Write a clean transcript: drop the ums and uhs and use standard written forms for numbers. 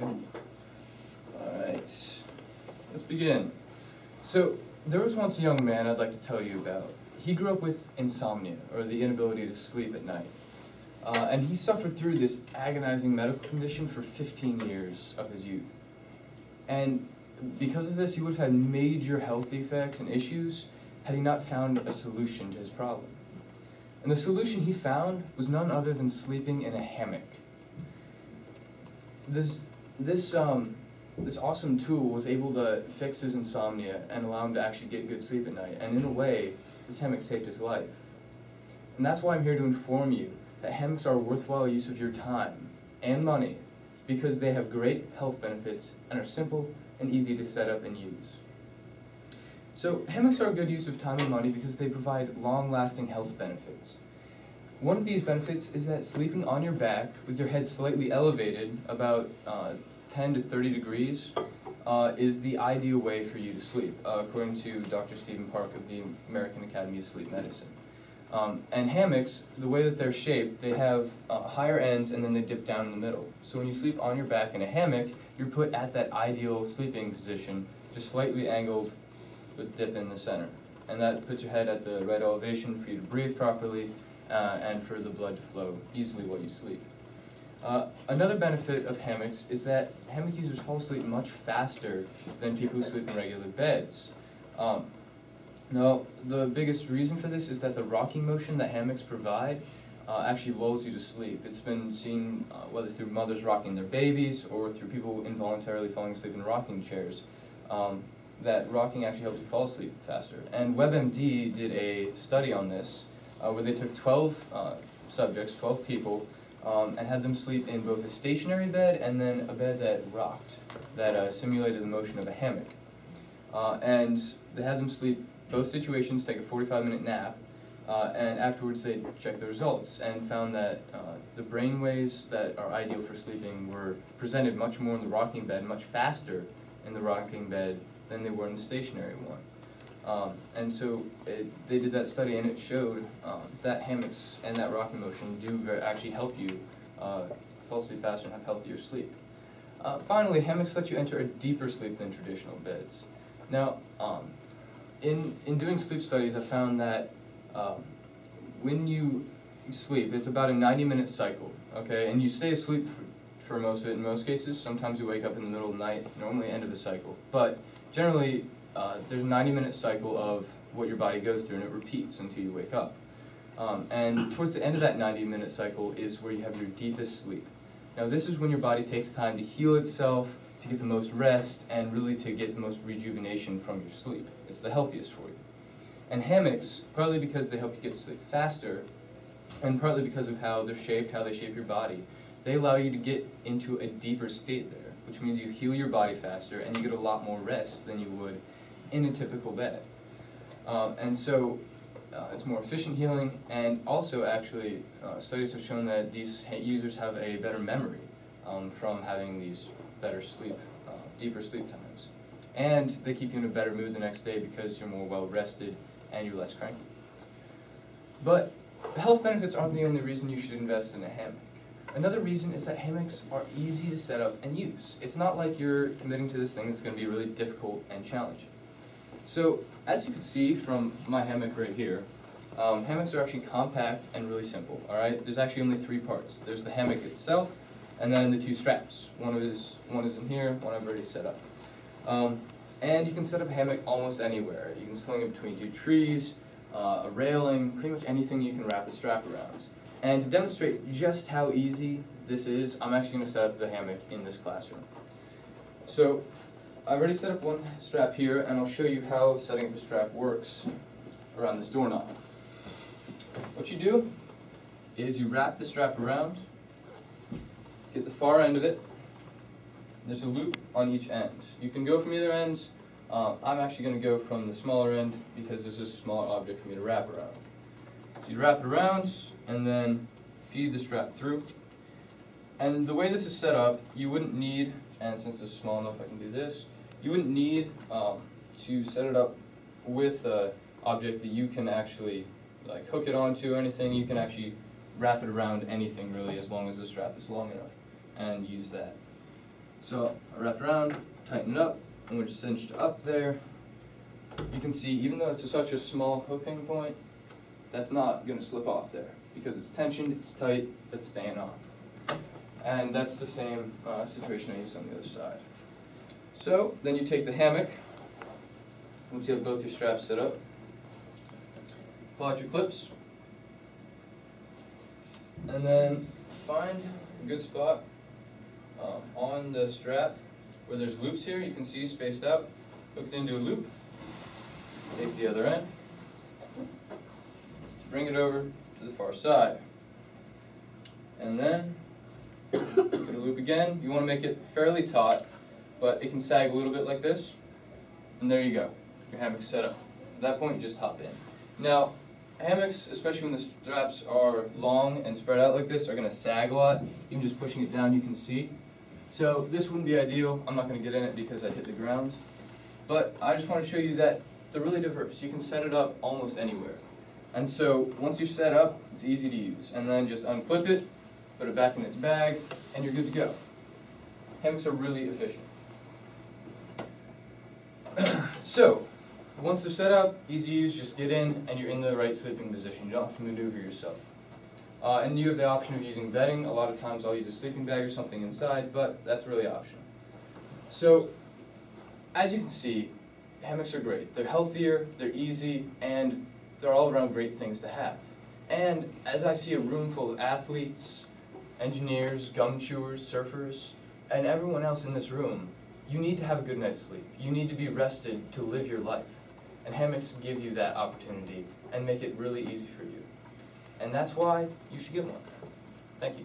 Alright, let's begin. So, there was once a young man I'd like to tell you about. He grew up with insomnia, or the inability to sleep at night. And he suffered through this agonizing medical condition for 15 years of his youth. And because of this, he would have had major health effects and issues had he not found a solution to his problem. And the solution he found was none other than sleeping in a hammock. This awesome tool was able to fix his insomnia and allow him to actually get good sleep at night. And in a way, this hammock saved his life. And that's why I'm here to inform you that hammocks are a worthwhile use of your time and money because they have great health benefits and are simple and easy to set up and use. So hammocks are a good use of time and money because they provide long-lasting health benefits. One of these benefits is that sleeping on your back with your head slightly elevated, about 10 to 30 degrees, is the ideal way for you to sleep, according to Dr. Stephen Park of the American Academy of Sleep Medicine. And hammocks, the way that they're shaped, they have higher ends and then they dip down in the middle. So when you sleep on your back in a hammock, you're put at that ideal sleeping position, just slightly angled with dip in the center. And that puts your head at the right elevation for you to breathe properly and for the blood to flow easily while you sleep. Another benefit of hammocks is that hammock users fall asleep much faster than people who sleep in regular beds. Now, the biggest reason for this is that the rocking motion that hammocks provide actually lulls you to sleep. It's been seen whether through mothers rocking their babies or through people involuntarily falling asleep in rocking chairs, that rocking actually helps you fall asleep faster. And WebMD did a study on this where they took 12 subjects, 12 people, and had them sleep in both a stationary bed and then a bed that rocked, that simulated the motion of a hammock. And they had them sleep both situations, take a 45-minute nap, and afterwards they checked the results and found that the brain waves that are ideal for sleeping were presented much more in the rocking bed, much faster in the rocking bed than they were in the stationary one. And so they did that study and it showed that hammocks and that rocking motion do actually help you fall asleep faster and have healthier sleep. Finally, hammocks let you enter a deeper sleep than traditional beds. Now, in doing sleep studies, I found that when you sleep, it's about a 90-minute cycle, okay? And you stay asleep for most of it in most cases. Sometimes you wake up in the middle of the night, normally end of the cycle. But generally, there's a 90-minute cycle of what your body goes through, and it repeats until you wake up. And towards the end of that 90-minute cycle is where you have your deepest sleep. Now, this is when your body takes time to heal itself, to get the most rest, and really to get the most rejuvenation from your sleep. It's the healthiest for you. And hammocks, partly because they help you get to sleep faster, and partly because of how they're shaped, how they shape your body, they allow you to get into a deeper state there, which means you heal your body faster and you get a lot more rest than you would in a typical bed. And so it's more efficient healing, and also actually studies have shown that these users have a better memory from having these better sleep, deeper sleep times. And they keep you in a better mood the next day because you're more well rested and you're less cranky. But the health benefits aren't the only reason you should invest in a hammock. Another reason is that hammocks are easy to set up and use. It's not like you're committing to this thing that's going to be really difficult and challenging. So, as you can see from my hammock right here, hammocks are actually compact and really simple, alright? There's actually only 3 parts. There's the hammock itself, and then the 2 straps. One is in here, one I've already set up. And you can set up a hammock almost anywhere. You can sling it between 2 trees, a railing, pretty much anything you can wrap a strap around. And to demonstrate just how easy this is, I'm actually going to set up the hammock in this classroom. So, I've already set up one strap here, and I'll show you how setting up a strap works around this doorknob. What you do is you wrap the strap around, get the far end of it. There's a loop on each end. You can go from either end. I'm actually going to go from the smaller end because this is a smaller object for me to wrap around. So you wrap it around and then feed the strap through. And the way this is set up, you wouldn't need, and since it's small enough I can do this, you wouldn't need to set it up with an object that you can actually like hook it onto or anything. You can actually wrap it around anything really as long as the strap is long enough and use that. So I wrap it around, tighten it up, and we're cinched up there. You can see, even though it's such a small hooking point, that's not going to slip off there because it's tensioned, it's tight, it's staying on. And that's the same situation I used on the other side. So then you take the hammock, once you have both your straps set up, pull out your clips, and then find a good spot on the strap where there's loops here. You can see spaced out, hook it into a loop, take the other end, bring it over to the far side, and then get a loop again. You want to make it fairly taut, but it can sag a little bit like this, and there you go. Your hammock's set up. At that point, you just hop in. Now, hammocks, especially when the straps are long and spread out like this, are going to sag a lot. Even just pushing it down, you can see. So this wouldn't be ideal. I'm not going to get in it because I hit the ground. But I just want to show you that they're really diverse. You can set it up almost anywhere. And so once you're set up, it's easy to use. And then just unclip it, put it back in its bag, and you're good to go. Hammocks are really efficient. So, once they're set up, easy to use, just get in and you're in the right sleeping position. You don't have to maneuver yourself. And you have the option of using bedding. A lot of times I'll use a sleeping bag or something inside, but that's really optional. So, as you can see, hammocks are great. They're healthier, they're easy, and they're all around great things to have. And as I see a room full of athletes, engineers, gum chewers, surfers, and everyone else in this room, you need to have a good night's sleep. You need to be rested to live your life. And hammocks give you that opportunity and make it really easy for you. And that's why you should get one. Thank you.